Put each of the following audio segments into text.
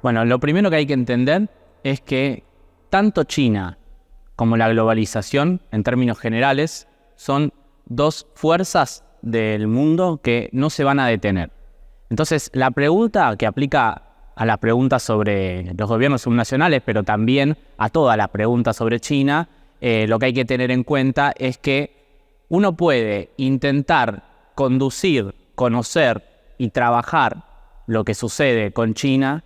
Bueno, lo primero que hay que entender es que tanto China como la globalización, en términos generales, son dos fuerzas del mundo que no se van a detener. Entonces, la pregunta que aplica a las preguntas sobre los gobiernos subnacionales, pero también a todas las preguntas sobre China, lo que hay que tener en cuenta es que uno puede intentar conducir, conocer y trabajar lo que sucede con China,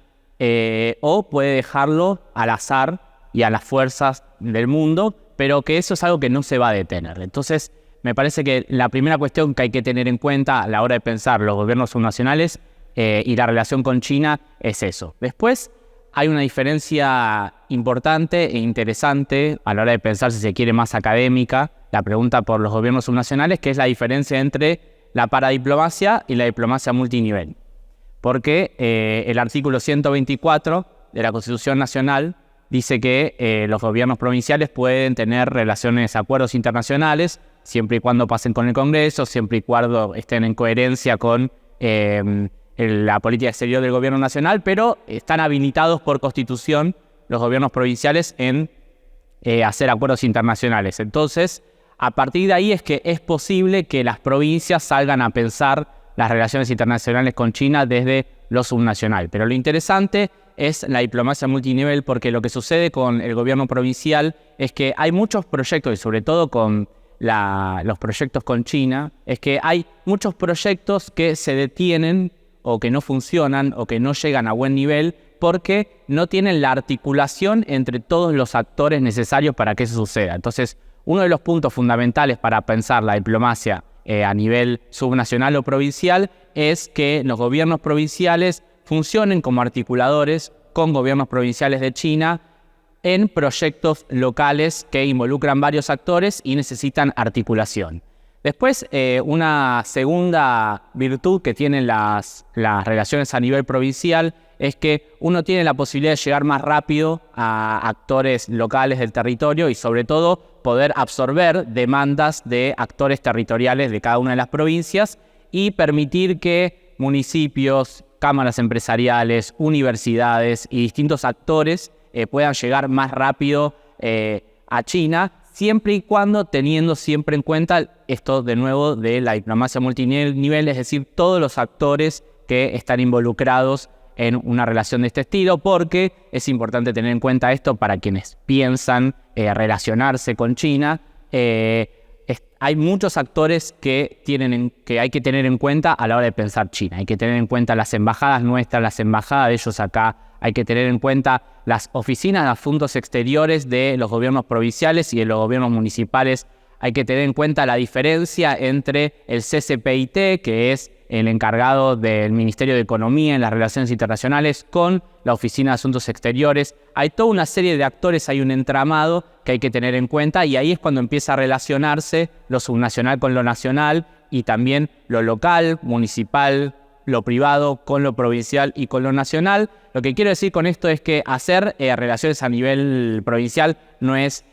o puede dejarlo al azar y a las fuerzas del mundo, pero que eso es algo que no se va a detener. Entonces, me parece que la primera cuestión que hay que tener en cuenta a la hora de pensar los gobiernos subnacionales y la relación con China es eso. Después, hay una diferencia importante e interesante a la hora de pensar, si se quiere, más académica, la pregunta por los gobiernos subnacionales, que es la diferencia entre la paradiplomacia y la diplomacia multinivel. Porque el artículo 124 de la Constitución Nacional dice que los gobiernos provinciales pueden tener relaciones, acuerdos internacionales, siempre y cuando pasen con el Congreso, siempre y cuando estén en coherencia con la política exterior del gobierno nacional, pero están habilitados por Constitución los gobiernos provinciales en hacer acuerdos internacionales. Entonces, a partir de ahí es que es posible que las provincias salgan a pensar las relaciones internacionales con China desde lo subnacional. Pero lo interesante es la diplomacia multinivel, porque lo que sucede con el gobierno provincial es que hay muchos proyectos, y sobre todo con los proyectos con China, es que hay muchos proyectos que se detienen o que no funcionan o que no llegan a buen nivel porque no tienen la articulación entre todos los actores necesarios para que eso suceda. Entonces, uno de los puntos fundamentales para pensar la diplomacia a nivel subnacional o provincial es que los gobiernos provinciales funcionen como articuladores con gobiernos provinciales de China en proyectos locales que involucran varios actores y necesitan articulación. Después, una segunda virtud que tienen las relaciones a nivel provincial es que uno tiene la posibilidad de llegar más rápido a actores locales del territorio y sobre todo poder absorber demandas de actores territoriales de cada una de las provincias y permitir que municipios, cámaras empresariales, universidades y distintos actores puedan llegar más rápido a China, siempre y cuando teniendo siempre en cuenta esto de nuevo de la diplomacia multinivel, es decir, todos los actores que están involucrados en una relación de este estilo, porque es importante tener en cuenta esto para quienes piensan relacionarse con China. Hay muchos actores que hay que tener en cuenta a la hora de pensar China. Hay que tener en cuenta las embajadas nuestras, las embajadas de ellos acá. Hay que tener en cuenta las oficinas de asuntos exteriores de los gobiernos provinciales y de los gobiernos municipales. Hay que tener en cuenta la diferencia entre el CCPIT, que es el encargado del Ministerio de Economía en las relaciones internacionales, con la Oficina de Asuntos Exteriores. Hay toda una serie de actores, hay un entramado que hay que tener en cuenta y ahí es cuando empieza a relacionarse lo subnacional con lo nacional y también lo local, municipal, lo privado con lo provincial y con lo nacional. Lo que quiero decir con esto es que hacer relaciones a nivel provincial no es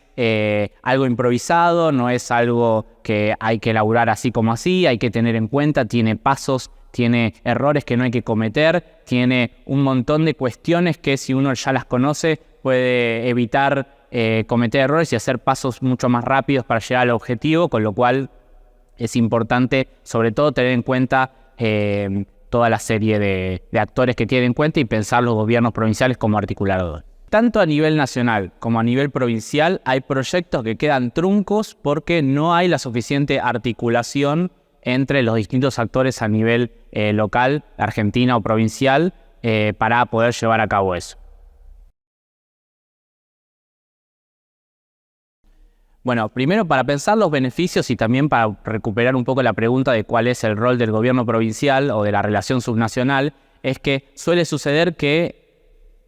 algo improvisado, no es algo que hay que elaborar así como así, hay que tener en cuenta, tiene pasos, tiene errores que no hay que cometer, tiene un montón de cuestiones que si uno ya las conoce puede evitar cometer errores y hacer pasos mucho más rápidos para llegar al objetivo, con lo cual es importante sobre todo tener en cuenta toda la serie de actores que tienen en cuenta y pensar los gobiernos provinciales como articuladores. Tanto a nivel nacional como a nivel provincial hay proyectos que quedan truncos porque no hay la suficiente articulación entre los distintos actores a nivel local, argentina o provincial, para poder llevar a cabo eso. Bueno, primero para pensar los beneficios y también para recuperar un poco la pregunta de cuál es el rol del gobierno provincial o de la relación subnacional, es que suele suceder que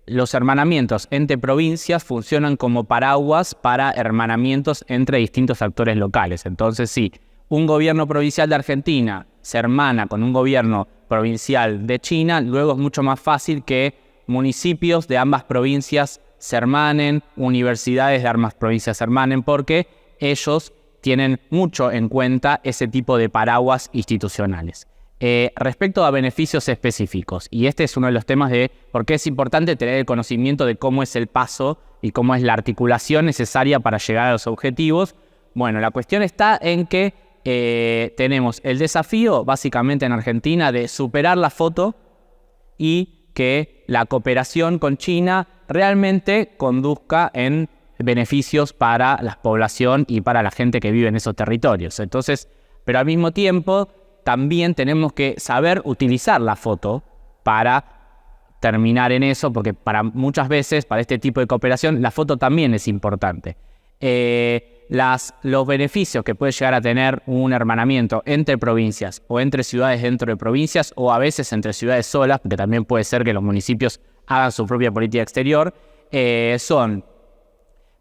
los hermanamientos entre provincias funcionan como paraguas para hermanamientos entre distintos actores locales. Entonces, si un gobierno provincial de Argentina se hermana con un gobierno provincial de China, luego es mucho más fácil que municipios de ambas provincias se hermanen, universidades de ambas provincias se hermanen, porque ellos tienen mucho en cuenta ese tipo de paraguas institucionales. Respecto a beneficios específicos, y este es uno de los temas de por qué es importante tener el conocimiento de cómo es el paso y cómo es la articulación necesaria para llegar a los objetivos. Bueno, la cuestión está en que tenemos el desafío, básicamente en Argentina, de superar la foto y que la cooperación con China realmente conduzca en beneficios para la población y para la gente que vive en esos territorios. Entonces, pero al mismo tiempo, también tenemos que saber utilizar la foto para terminar en eso, porque muchas veces, para este tipo de cooperación, la foto también es importante. Los beneficios que puede llegar a tener un hermanamiento entre provincias o entre ciudades dentro de provincias o a veces entre ciudades solas, porque también puede ser que los municipios hagan su propia política exterior, son...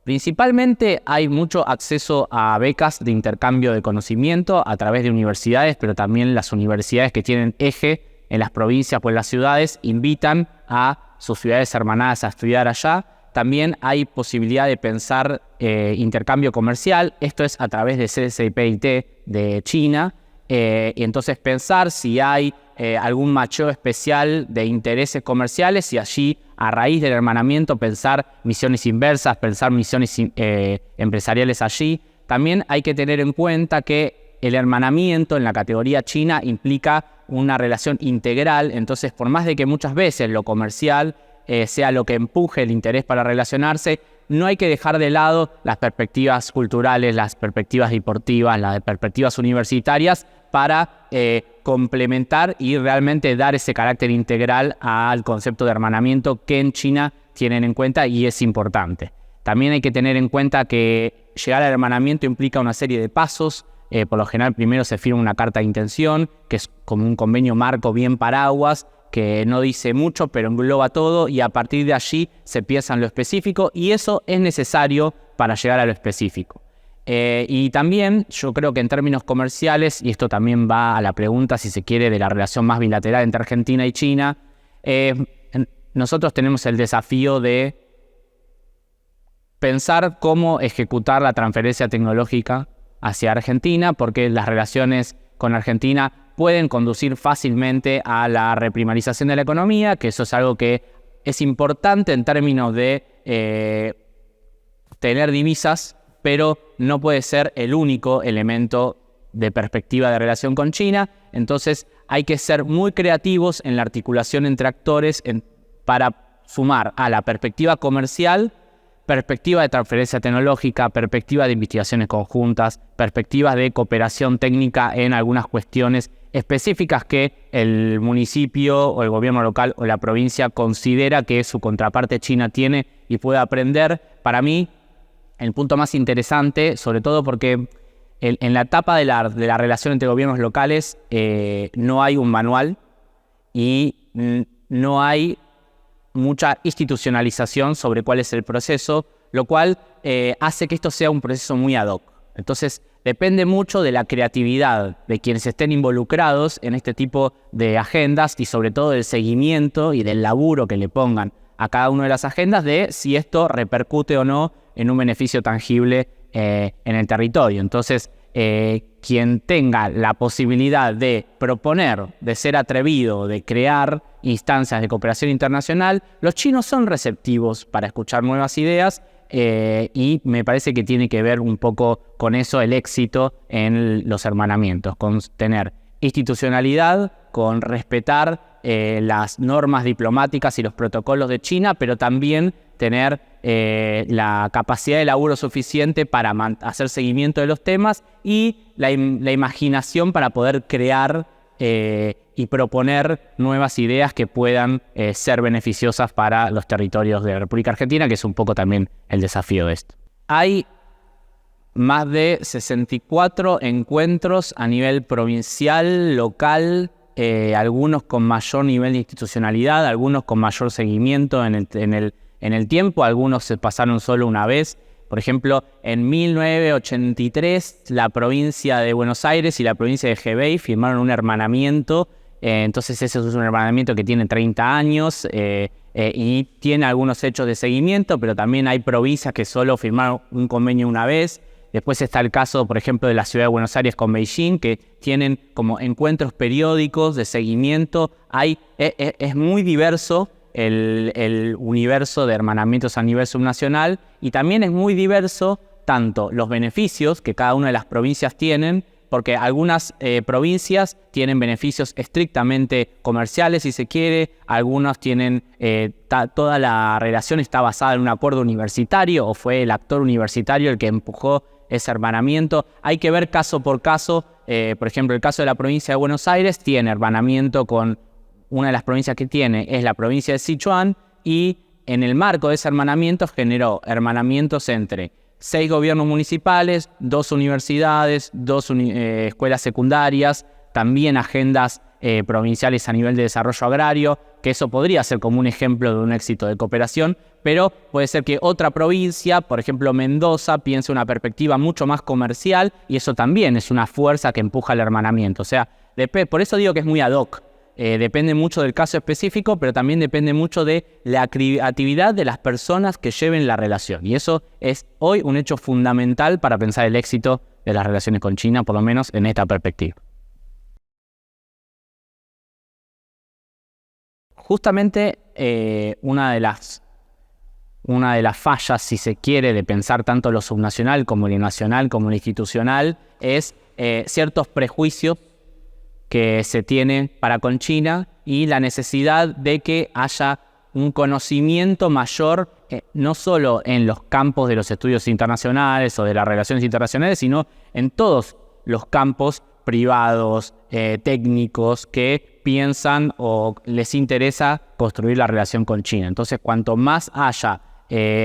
Principalmente hay mucho acceso a becas de intercambio de conocimiento a través de universidades, pero también las universidades que tienen eje en las provincias o en las ciudades invitan a sus ciudades hermanadas a estudiar allá. También hay posibilidad de pensar intercambio comercial, esto es a través de CCPIT de China, y entonces pensar si hay algún macheo especial de intereses comerciales y allí, a raíz del hermanamiento, pensar misiones inversas, pensar misiones empresariales allí. También hay que tener en cuenta que el hermanamiento en la categoría China implica una relación integral, entonces por más de que muchas veces lo comercial sea lo que empuje el interés para relacionarse, no hay que dejar de lado las perspectivas culturales, las perspectivas deportivas, las perspectivas universitarias para complementar y realmente dar ese carácter integral al concepto de hermanamiento que en China tienen en cuenta y es importante. También hay que tener en cuenta que llegar al hermanamiento implica una serie de pasos. Por lo general primero se firma una carta de intención, que es como un convenio marco bien paraguas, que no dice mucho pero engloba todo y a partir de allí se piensa en lo específico y eso es necesario para llegar a lo específico. Y también yo creo que en términos comerciales, y esto también va a la pregunta si se quiere de la relación más bilateral entre Argentina y China, nosotros tenemos el desafío de pensar cómo ejecutar la transferencia tecnológica hacia Argentina, porque las relaciones con Argentina pueden conducir fácilmente a la reprimarización de la economía, que eso es algo que es importante en términos de tener divisas, pero no puede ser el único elemento de perspectiva de relación con China. Entonces hay que ser muy creativos en la articulación entre actores para sumar a la perspectiva comercial, perspectiva de transferencia tecnológica, perspectiva de investigaciones conjuntas, perspectivas de cooperación técnica en algunas cuestiones específicas que el municipio o el gobierno local o la provincia considera que su contraparte china tiene y puede aprender. Para mí, el punto más interesante, sobre todo porque en la etapa de la relación entre gobiernos locales no hay un manual y no hay mucha institucionalización sobre cuál es el proceso, lo cual hace que esto sea un proceso muy ad hoc. Entonces, depende mucho de la creatividad de quienes estén involucrados en este tipo de agendas y sobre todo del seguimiento y del laburo que le pongan a cada una de las agendas de si esto repercute o no en un beneficio tangible en el territorio. Entonces, quien tenga la posibilidad de proponer, de ser atrevido, de crear instancias de cooperación internacional, los chinos son receptivos para escuchar nuevas ideas y me parece que tiene que ver un poco con eso el éxito en los hermanamientos, con tener institucionalidad, con respetar las normas diplomáticas y los protocolos de China, pero también tener la capacidad de laburo suficiente para hacer seguimiento de los temas y la imaginación para poder crear y proponer nuevas ideas que puedan ser beneficiosas para los territorios de la República Argentina, que es un poco también el desafío de esto. Hay más de 64 encuentros a nivel provincial, local, algunos con mayor nivel de institucionalidad, algunos con mayor seguimiento en el tiempo, algunos se pasaron solo una vez. Por ejemplo, en 1983 la provincia de Buenos Aires y la provincia de Hebei firmaron un hermanamiento, entonces ese es un hermanamiento que tiene 30 años y tiene algunos hechos de seguimiento, pero también hay provincias que solo firmaron un convenio una vez. Después está el caso, por ejemplo, de la ciudad de Buenos Aires con Beijing, que tienen como encuentros periódicos de seguimiento. Es muy diverso el universo de hermanamientos a nivel subnacional, y también es muy diverso tanto los beneficios que cada una de las provincias tienen, porque algunas provincias tienen beneficios estrictamente comerciales, si se quiere, algunos tienen, toda la relación está basada en un acuerdo universitario, o fue el actor universitario el que empujó ese hermanamiento. Hay que ver caso por caso. Por ejemplo, el caso de la provincia de Buenos Aires tiene hermanamiento con una de las provincias que tiene, es la provincia de Sichuan, y en el marco de ese hermanamiento generó hermanamientos entre 6 gobiernos municipales, 2 universidades, 2 escuelas secundarias, también agendas provinciales a nivel de desarrollo agrario, que eso podría ser como un ejemplo de un éxito de cooperación, pero puede ser que otra provincia, por ejemplo Mendoza, piense una perspectiva mucho más comercial, y eso también es una fuerza que empuja el hermanamiento. O sea, por eso digo que es muy ad hoc. Depende mucho del caso específico, pero también depende mucho de la actividad de las personas que lleven la relación. Y eso es hoy un hecho fundamental para pensar el éxito de las relaciones con China, por lo menos en esta perspectiva. Justamente una de las fallas, si se quiere, de pensar tanto lo subnacional como lo nacional como lo institucional es ciertos prejuicios que se tiene para con China, y la necesidad de que haya un conocimiento mayor, no solo en los campos de los estudios internacionales o de las relaciones internacionales, sino en todos los campos privados, técnicos, que piensan o les interesa construir la relación con China. Entonces, cuanto más haya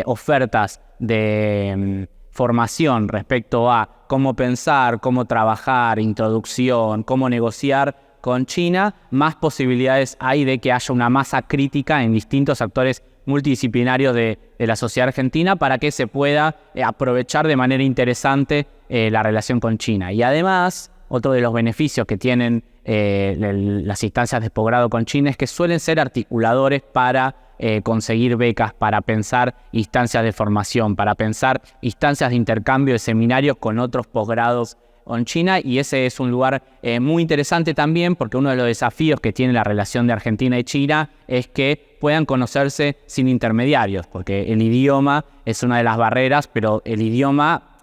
ofertas de formación respecto a cómo pensar, cómo trabajar, introducción, cómo negociar con China, más posibilidades hay de que haya una masa crítica en distintos actores multidisciplinarios de la sociedad argentina, para que se pueda aprovechar de manera interesante la relación con China. Y además, otro de los beneficios que tienen las instancias de posgrado con China es que suelen ser articuladores para conseguir becas, para pensar instancias de formación, para pensar instancias de intercambio de seminarios con otros posgrados con China, y ese es un lugar muy interesante también, porque uno de los desafíos que tiene la relación de Argentina y China es que puedan conocerse sin intermediarios, porque el idioma es una de las barreras, pero el idioma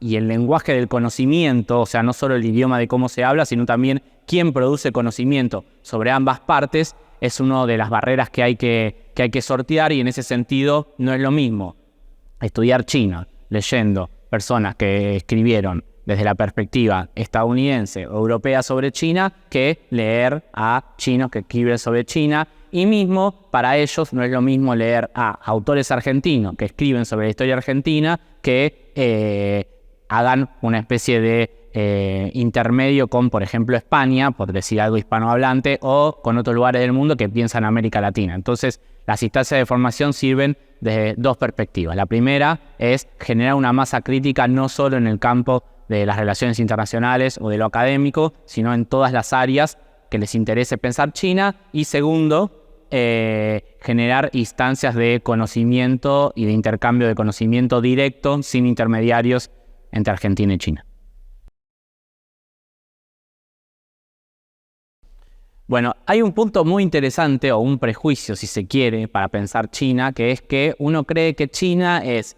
y el lenguaje del conocimiento, o sea, no solo el idioma de cómo se habla, sino también quién produce conocimiento sobre ambas partes, es una de las barreras que hay que sortear, y en ese sentido no es lo mismo estudiar chino leyendo personas que escribieron desde la perspectiva estadounidense o europea sobre China, que leer a chinos que escriben sobre China. Y mismo para ellos no es lo mismo leer a autores argentinos que escriben sobre la historia argentina, que hagan una especie de intermedio con, por ejemplo, España, por decir algo hispanohablante, o con otros lugares del mundo que piensan América Latina. Entonces, las instancias de formación sirven desde 2 perspectivas. La primera es generar una masa crítica no solo en el campo de las relaciones internacionales o de lo académico, sino en todas las áreas que les interese pensar China. Y segundo, generar instancias de conocimiento y de intercambio de conocimiento directo, sin intermediarios, entre Argentina y China. Bueno, hay un punto muy interesante, o un prejuicio, si se quiere, para pensar China, que es que uno cree que China es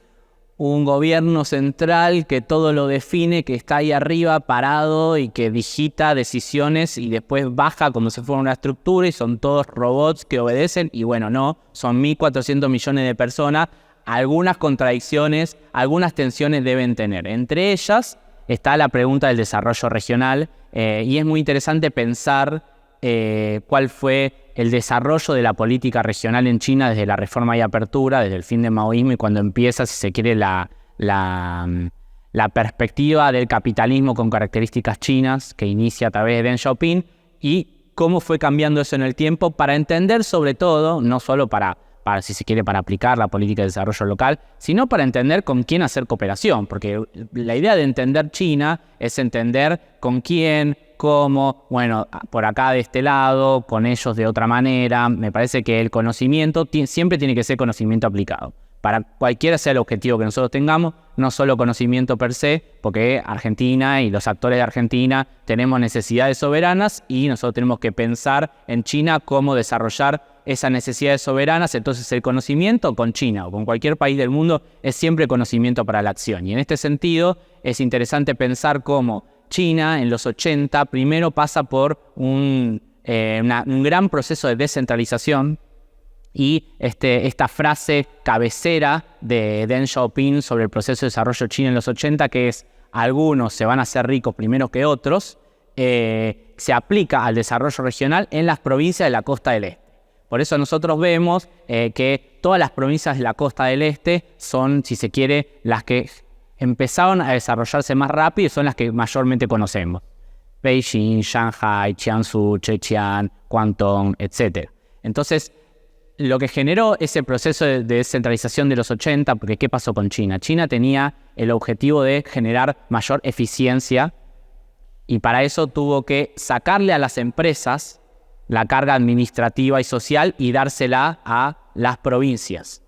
un gobierno central que todo lo define, que está ahí arriba parado y que digita decisiones y después baja como si fuera una estructura y son todos robots que obedecen. Y bueno, no, son 1.400 millones de personas. Algunas contradicciones, algunas tensiones deben tener. Entre ellas está la pregunta del desarrollo regional, y es muy interesante pensar cuál fue el desarrollo de la política regional en China desde la reforma y apertura, desde el fin del maoísmo, y cuando empieza, si se quiere, la perspectiva del capitalismo con características chinas, que inicia a través de Deng Xiaoping, y cómo fue cambiando eso en el tiempo, para entender sobre todo, no solo para si se quiere, para aplicar la política de desarrollo local, sino para entender con quién hacer cooperación, porque la idea de entender China es entender con quién, cómo, bueno, por acá de este lado, con ellos de otra manera. Me parece que el conocimiento siempre tiene que ser conocimiento aplicado. para cualquiera sea el objetivo que nosotros tengamos, no solo conocimiento per se, porque Argentina y los actores de Argentina tenemos necesidades soberanas y nosotros tenemos que pensar en China cómo desarrollar esas necesidades soberanas. Entonces el conocimiento con China o con cualquier país del mundo es siempre conocimiento para la acción. Y en este sentido es interesante pensar cómo China en los 80 primero pasa por un gran proceso de descentralización. Y esta frase cabecera de Deng Xiaoping sobre el proceso de desarrollo chino en los 80, que es: algunos se van a hacer ricos primero que otros, se aplica al desarrollo regional en las provincias de la costa del este. Por eso nosotros vemos que todas las provincias de la costa del este son, si se quiere, las que empezaron a desarrollarse más rápido y son las que mayormente conocemos. Beijing, Shanghai, Jiangsu, Zhejiang, Guangdong, etc. Entonces, lo que generó ese proceso de descentralización de los 80, porque ¿qué pasó con China? China tenía el objetivo de generar mayor eficiencia y para eso tuvo que sacarle a las empresas la carga administrativa y social y dársela a las provincias.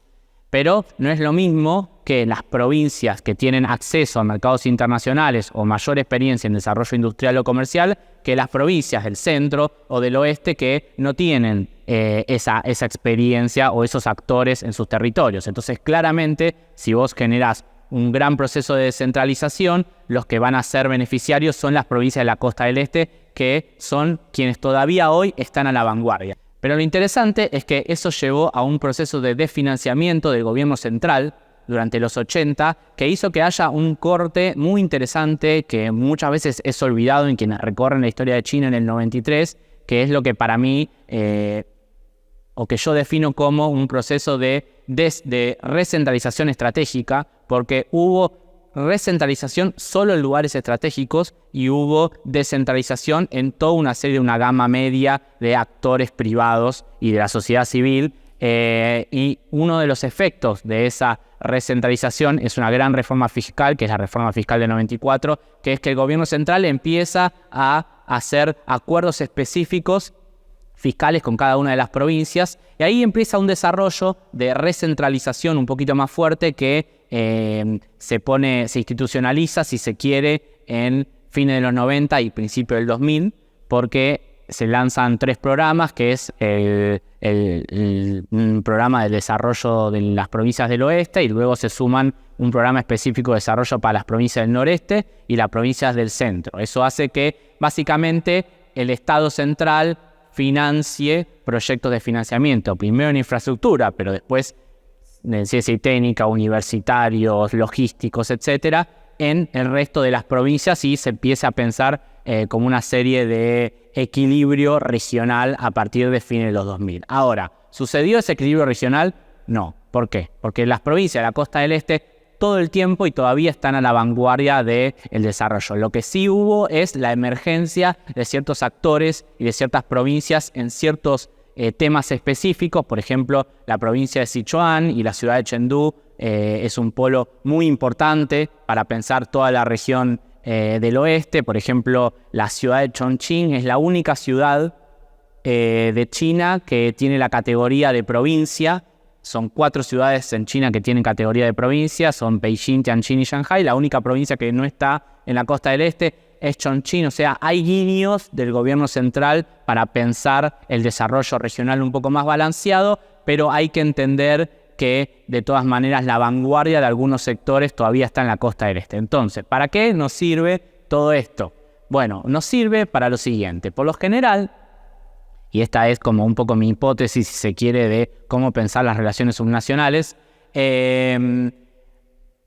Pero no es lo mismo que las provincias que tienen acceso a mercados internacionales o mayor experiencia en desarrollo industrial o comercial que las provincias del centro o del oeste que no tienen esa experiencia o esos actores en sus territorios. Entonces, claramente, si vos generás un gran proceso de descentralización, los que van a ser beneficiarios son las provincias de la costa del este, que son quienes todavía hoy están a la vanguardia. Pero lo interesante es que eso llevó a un proceso de desfinanciamiento del gobierno central durante los 80, que hizo que haya un corte muy interesante que muchas veces es olvidado en quienes recorren la historia de China en el 93, que es lo que para mí, o que yo defino como un proceso de recentralización estratégica, porque hubo recentralización solo en lugares estratégicos y hubo descentralización en toda una gama media de actores privados y de la sociedad civil. Y uno de los efectos de esa recentralización es una gran reforma fiscal, que es la reforma fiscal del 94, que es que el gobierno central empieza a hacer acuerdos específicos fiscales con cada una de las provincias, y ahí empieza un desarrollo de recentralización un poquito más fuerte que se institucionaliza, si se quiere, en fines de los 90 y principios del 2000, porque se lanzan 3 programas, que es un programa de desarrollo de las provincias del oeste, y luego se suman un programa específico de desarrollo para las provincias del noreste y las provincias del centro. Eso hace que básicamente el Estado central financie proyectos de financiamiento, primero en infraestructura, pero después en ciencia y técnica, universitarios, logísticos, etcétera, en el resto de las provincias, y se empieza a pensar como una serie de equilibrio regional a partir de fines de los 2000. Ahora, ¿sucedió ese equilibrio regional? No. ¿Por qué? Porque las provincias de la costa del este todo el tiempo y todavía están a la vanguardia del desarrollo. Lo que sí hubo es la emergencia de ciertos actores y de ciertas provincias en ciertos temas específicos. Por ejemplo, la provincia de Sichuan y la ciudad de Chengdu es un polo muy importante para pensar toda la región del oeste. Por ejemplo, la ciudad de Chongqing es la única ciudad de China que tiene la categoría de provincia. Son 4 ciudades en China que tienen categoría de provincia, son Beijing, Tianjin y Shanghai. La única provincia que no está en la costa del este es Chongqing. O sea, hay guiños del gobierno central para pensar el desarrollo regional un poco más balanceado, pero hay que entender que de todas maneras la vanguardia de algunos sectores todavía está en la costa del este. Entonces, ¿para qué nos sirve todo esto? Bueno, nos sirve para lo siguiente. Por lo general, y esta es como un poco mi hipótesis, si se quiere, de cómo pensar las relaciones subnacionales,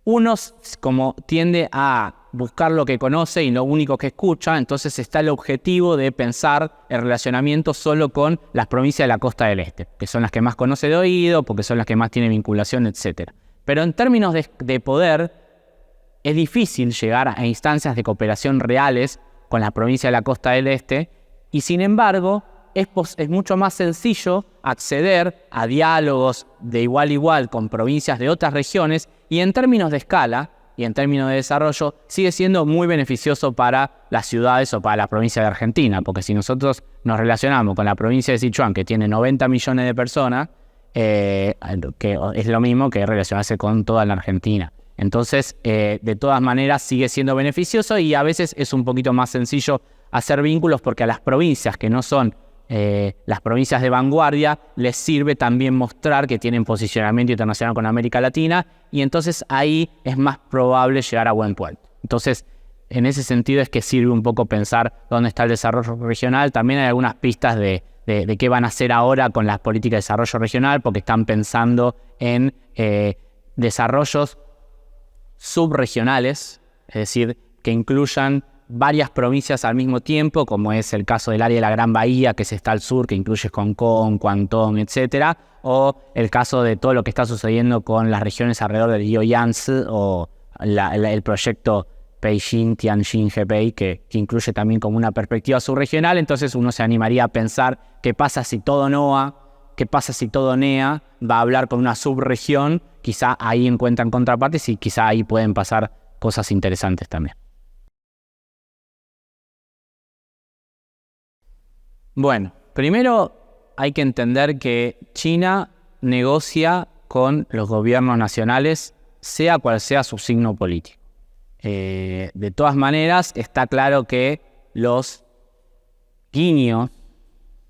unos como tiende a buscar lo que conoce y lo único que escucha, entonces está el objetivo de pensar el relacionamiento solo con las provincias de la costa del este, que son las que más conoce de oído, porque son las que más tienen vinculación, etc. Pero en términos de poder, es difícil llegar a instancias de cooperación reales con la provincia de la costa del este, y sin embargo, es mucho más sencillo acceder a diálogos de igual a igual con provincias de otras regiones, y en términos de escala y en términos de desarrollo sigue siendo muy beneficioso para las ciudades o para la provincia de Argentina, porque si nosotros nos relacionamos con la provincia de Sichuan, que tiene 90 millones de personas, que es lo mismo que relacionarse con toda la Argentina. Entonces, de todas maneras, sigue siendo beneficioso y a veces es un poquito más sencillo hacer vínculos porque a las provincias que no son las provincias de vanguardia les sirve también mostrar que tienen posicionamiento internacional con América Latina y entonces ahí es más probable llegar a buen puerto. Entonces, en ese sentido es que sirve un poco pensar dónde está el desarrollo regional. También hay algunas pistas de qué van a hacer ahora con las políticas de desarrollo regional porque están pensando en desarrollos subregionales, es decir, que incluyan varias provincias al mismo tiempo, como es el caso del área de la Gran Bahía, que está al sur, que incluye Hong Kong, Guangdong, etcétera, o el caso de todo lo que está sucediendo con las regiones alrededor del río Yangtze, o el proyecto Beijing-Tianjin-Hebei, que incluye también como una perspectiva subregional. Entonces uno se animaría a pensar qué pasa si todo NOA, qué pasa si todo NEA va a hablar con una subregión. Quizá ahí encuentran contrapartes y quizá ahí pueden pasar cosas interesantes también. Bueno, primero hay que entender que China negocia con los gobiernos nacionales, sea cual sea su signo político. De todas maneras, está claro que los guiños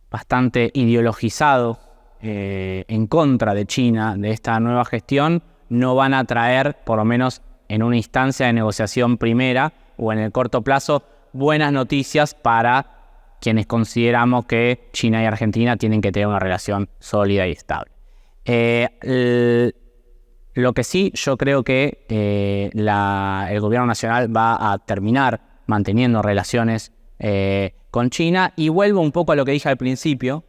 bastante ideologizados en contra de China, de esta nueva gestión, no van a traer, por lo menos en una instancia de negociación primera o en el corto plazo, buenas noticias para quienes consideramos que China y Argentina tienen que tener una relación sólida y estable. Lo que sí, yo creo que el gobierno nacional va a terminar manteniendo relaciones con China, y vuelvo un poco a lo que dije al principio.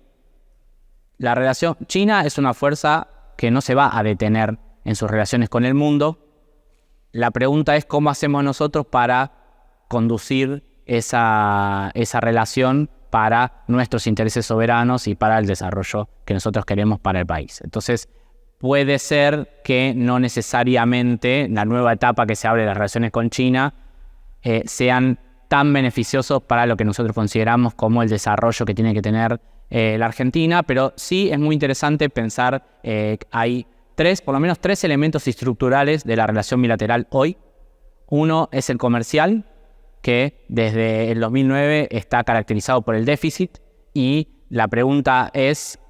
La relación China es una fuerza que no se va a detener en sus relaciones con el mundo. La pregunta es cómo hacemos nosotros para conducir esa relación para nuestros intereses soberanos y para el desarrollo que nosotros queremos para el país. Entonces, puede ser que no necesariamente la nueva etapa que se abre de las relaciones con China sean tan beneficiosos para lo que nosotros consideramos como el desarrollo que tiene que tener la Argentina, pero sí es muy interesante pensar hay por lo menos tres elementos estructurales de la relación bilateral hoy. Uno es el comercial, que desde el 2009 está caracterizado por el déficit, y la pregunta es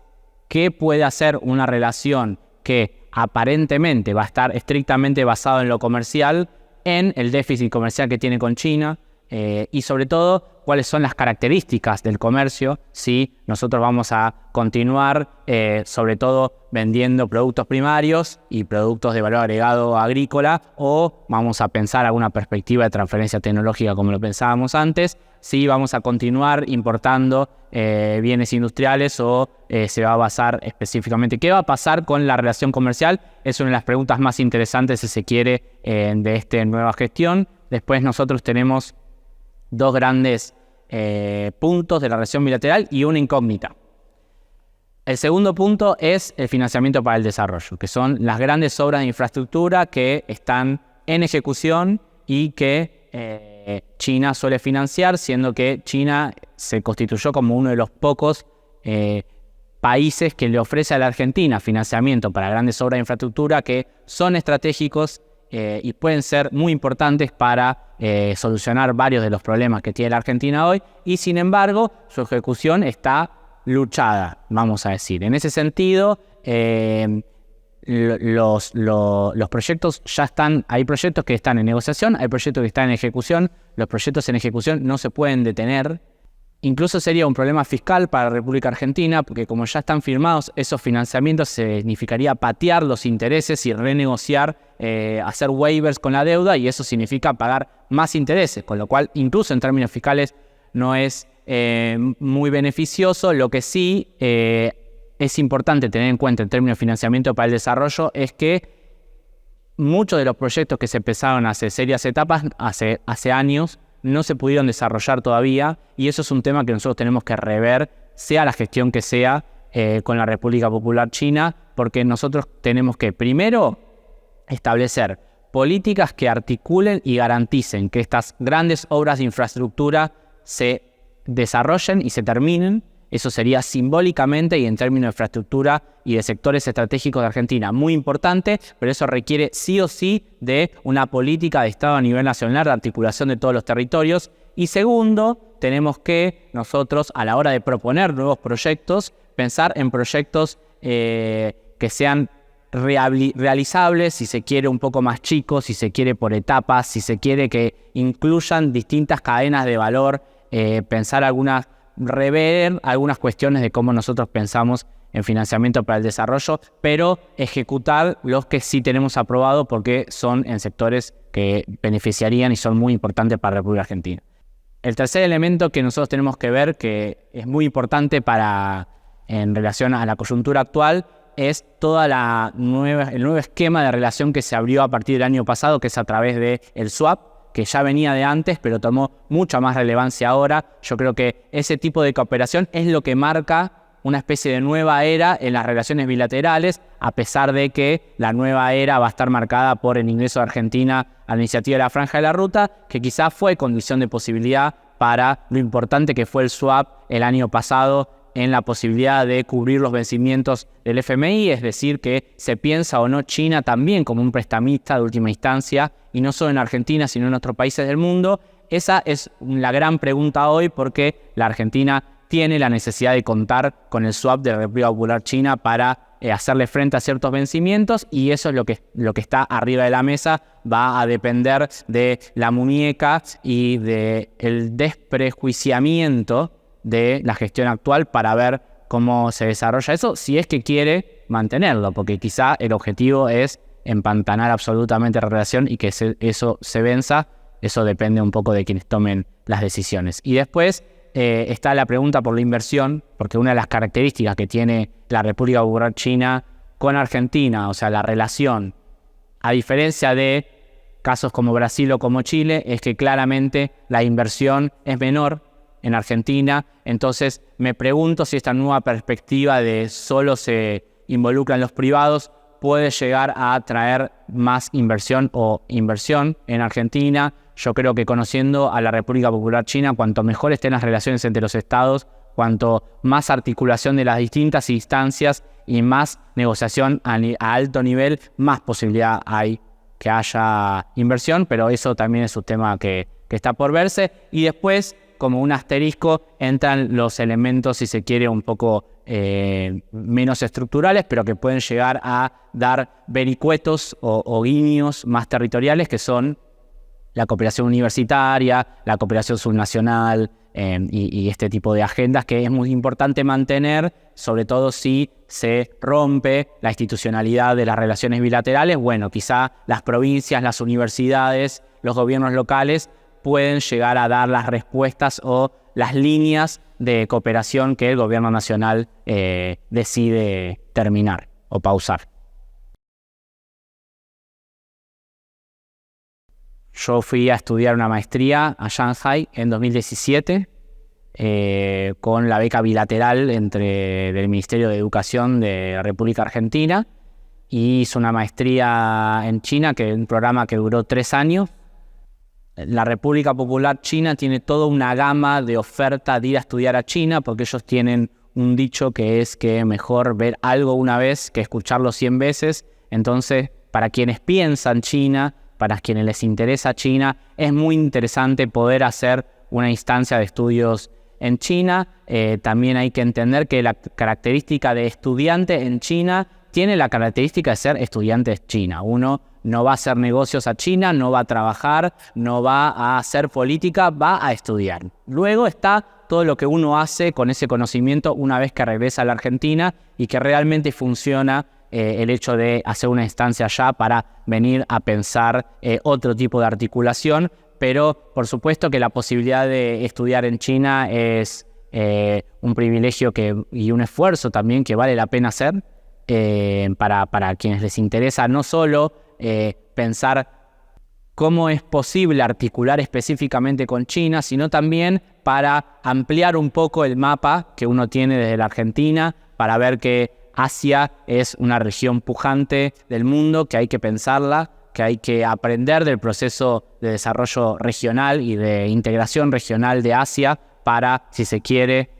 ¿qué puede hacer una relación que aparentemente va a estar estrictamente basado en lo comercial, en el déficit comercial que tiene con China? Y sobre todo, cuáles son las características del comercio, si nosotros vamos a continuar sobre todo vendiendo productos primarios y productos de valor agregado agrícola, o vamos a pensar alguna perspectiva de transferencia tecnológica como lo pensábamos antes, si vamos a continuar importando bienes industriales o se va a basar específicamente. ¿Qué va a pasar con la relación comercial? Es una de las preguntas más interesantes, si se quiere, de esta nueva gestión. Después nosotros tenemos dos grandes puntos de la relación bilateral y una incógnita. El segundo punto es el financiamiento para el desarrollo, que son las grandes obras de infraestructura que están en ejecución y que China suele financiar, siendo que China se constituyó como uno de los pocos países que le ofrece a la Argentina financiamiento para grandes obras de infraestructura que son estratégicos y pueden ser muy importantes para solucionar varios de los problemas que tiene la Argentina hoy, y sin embargo su ejecución está luchada, vamos a decir. En ese sentido, los proyectos ya están, hay proyectos que están en negociación, hay proyectos que están en ejecución. Los proyectos en ejecución no se pueden detener. Incluso sería un problema fiscal para la República Argentina, porque como ya están firmados esos financiamientos, significaría patear los intereses y renegociar, hacer waivers con la deuda, y eso significa pagar más intereses, con lo cual incluso en términos fiscales no es muy beneficioso. Lo que sí es importante tener en cuenta en términos de financiamiento para el desarrollo es que muchos de los proyectos que se empezaron hace serias etapas, hace años, no se pudieron desarrollar todavía, y eso es un tema que nosotros tenemos que rever, sea la gestión que sea, con la República Popular China, porque nosotros tenemos que primero establecer políticas que articulen y garanticen que estas grandes obras de infraestructura se desarrollen y se terminen, Eso sería simbólicamente y en términos de infraestructura y de sectores estratégicos de Argentina muy importante, pero eso requiere sí o sí de una política de Estado a nivel nacional, de articulación de todos los territorios. Y segundo, tenemos que nosotros, a la hora de proponer nuevos proyectos, pensar en proyectos que sean realizables, si se quiere un poco más chicos, si se quiere por etapas, si se quiere que incluyan distintas cadenas de valor, rever algunas cuestiones de cómo nosotros pensamos en financiamiento para el desarrollo, pero ejecutar los que sí tenemos aprobado porque son en sectores que beneficiarían y son muy importantes para la República Argentina. El tercer elemento que nosotros tenemos que ver, que es muy importante en relación a la coyuntura actual, es todo el nuevo esquema de relación que se abrió a partir del año pasado, que es a través del swap, que ya venía de antes, pero tomó mucha más relevancia ahora. Yo creo que ese tipo de cooperación es lo que marca una especie de nueva era en las relaciones bilaterales, a pesar de que la nueva era va a estar marcada por el ingreso de Argentina a la iniciativa de la Franja de la Ruta, que quizás fue condición de posibilidad para lo importante que fue el swap el año pasado en la posibilidad de cubrir los vencimientos del FMI, es decir, que se piensa o no China también como un prestamista de última instancia, y no solo en Argentina, sino en otros países del mundo. Esa es la gran pregunta hoy, porque la Argentina tiene la necesidad de contar con el swap de la República Popular China para hacerle frente a ciertos vencimientos, y eso es lo que está arriba de la mesa. Va a depender de la muñeca y del desprejuiciamiento de la gestión actual para ver cómo se desarrolla eso, si es que quiere mantenerlo, porque quizá el objetivo es empantanar absolutamente la relación y que eso se venza. Eso depende un poco de quienes tomen las decisiones. Y después está la pregunta por la inversión, porque una de las características que tiene la República Popular China con Argentina, o sea, la relación, a diferencia de casos como Brasil o como Chile, es que claramente la inversión es menor en Argentina. Entonces me pregunto si esta nueva perspectiva de solo se involucran los privados puede llegar a traer más inversión en Argentina. Yo creo que, conociendo a la República Popular China, cuanto mejor estén las relaciones entre los estados, cuanto más articulación de las distintas instancias y más negociación a alto nivel, más posibilidad hay que haya inversión, pero eso también es un tema que está por verse. Y después, como un asterisco, entran los elementos, si se quiere, un poco menos estructurales, pero que pueden llegar a dar vericuetos o guiños más territoriales, que son la cooperación universitaria, la cooperación subnacional y este tipo de agendas que es muy importante mantener, sobre todo si se rompe la institucionalidad de las relaciones bilaterales. Bueno, quizá las provincias, las universidades, los gobiernos locales pueden llegar a dar las respuestas o las líneas de cooperación que el gobierno nacional decide terminar o pausar. Yo fui a estudiar una maestría a Shanghai en 2017 con la beca bilateral del Ministerio de Educación de la República Argentina, y hice una maestría en China, que es un programa que duró 3 años. La República Popular China tiene toda una gama de oferta de ir a estudiar a China, porque ellos tienen un dicho que es que mejor ver algo una vez que escucharlo 100 veces. Entonces, para quienes piensan China, para quienes les interesa China, es muy interesante poder hacer una instancia de estudios en China. También hay que entender que la característica de estudiante en China tiene la característica de ser estudiante de China. Uno no va a hacer negocios a China, no va a trabajar, no va a hacer política, va a estudiar. Luego está todo lo que uno hace con ese conocimiento una vez que regresa a la Argentina y que realmente funciona el hecho de hacer una instancia allá para venir a pensar otro tipo de articulación. Pero por supuesto que la posibilidad de estudiar en China es un privilegio y un esfuerzo también que vale la pena hacer para quienes les interesa no solo pensar cómo es posible articular específicamente con China, sino también para ampliar un poco el mapa que uno tiene desde la Argentina, para ver que Asia es una región pujante del mundo, que hay que pensarla, que hay que aprender del proceso de desarrollo regional y de integración regional de Asia para, si se quiere,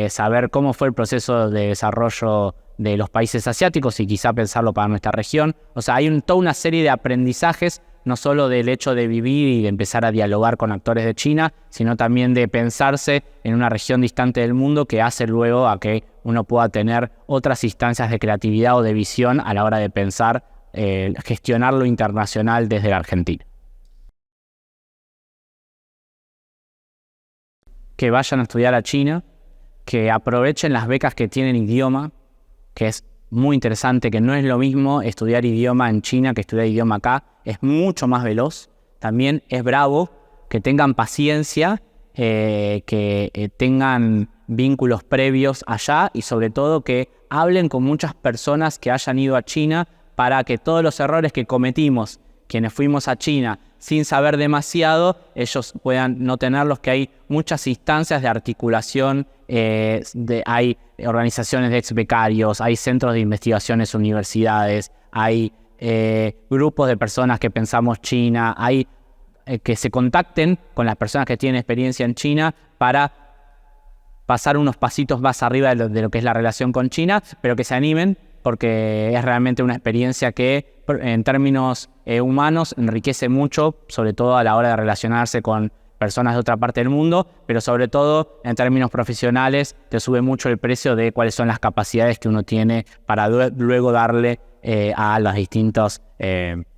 saber cómo fue el proceso de desarrollo de los países asiáticos y quizá pensarlo para nuestra región. O sea, hay toda una serie de aprendizajes, no solo del hecho de vivir y de empezar a dialogar con actores de China, sino también de pensarse en una región distante del mundo que hace luego a que uno pueda tener otras instancias de creatividad o de visión a la hora de pensar, gestionar lo internacional desde la Argentina. Que vayan a estudiar a China, que aprovechen las becas que tienen idioma, que es muy interesante, que no es lo mismo estudiar idioma en China que estudiar idioma acá, es mucho más veloz, también es bravo, que tengan paciencia, que tengan vínculos previos allá y sobre todo que hablen con muchas personas que hayan ido a China para que todos los errores que cometimos quienes fuimos a China sin saber demasiado, ellos puedan no tenerlos, que hay muchas instancias de articulación, hay organizaciones de ex becarios, hay centros de investigaciones, universidades, hay grupos de personas que pensamos China, hay que se contacten con las personas que tienen experiencia en China para pasar unos pasitos más arriba de lo que es la relación con China, pero que se animen porque es realmente una experiencia que en términos humanos enriquece mucho, sobre todo a la hora de relacionarse con personas de otra parte del mundo, pero sobre todo en términos profesionales te sube mucho el precio de cuáles son las capacidades que uno tiene para luego darle a los distintos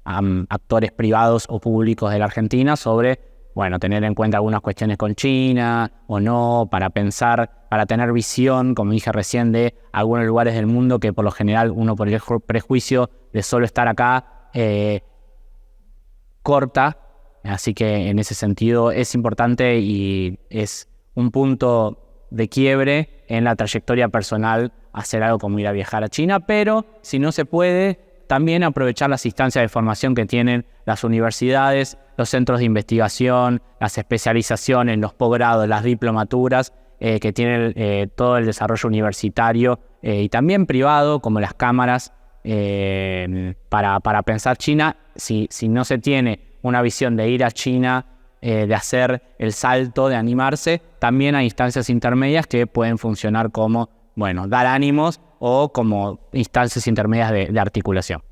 actores privados o públicos de la Argentina sobre, bueno, tener en cuenta algunas cuestiones con China o no, para pensar, para tener visión, como dije recién, de algunos lugares del mundo que por lo general uno por el prejuicio de solo estar acá corta. Así que en ese sentido es importante y es un punto de quiebre en la trayectoria personal hacer algo como ir a viajar a China, pero si no se puede, también aprovechar las instancias de formación que tienen las universidades, los centros de investigación, las especializaciones, los posgrados, las diplomaturas, que tienen todo el desarrollo universitario y también privado, como las cámaras, para pensar China. Si no se tiene una visión de ir a China, de hacer el salto, de animarse, también hay instancias intermedias que pueden funcionar como, bueno, dar ánimos o como instancias intermedias de articulación.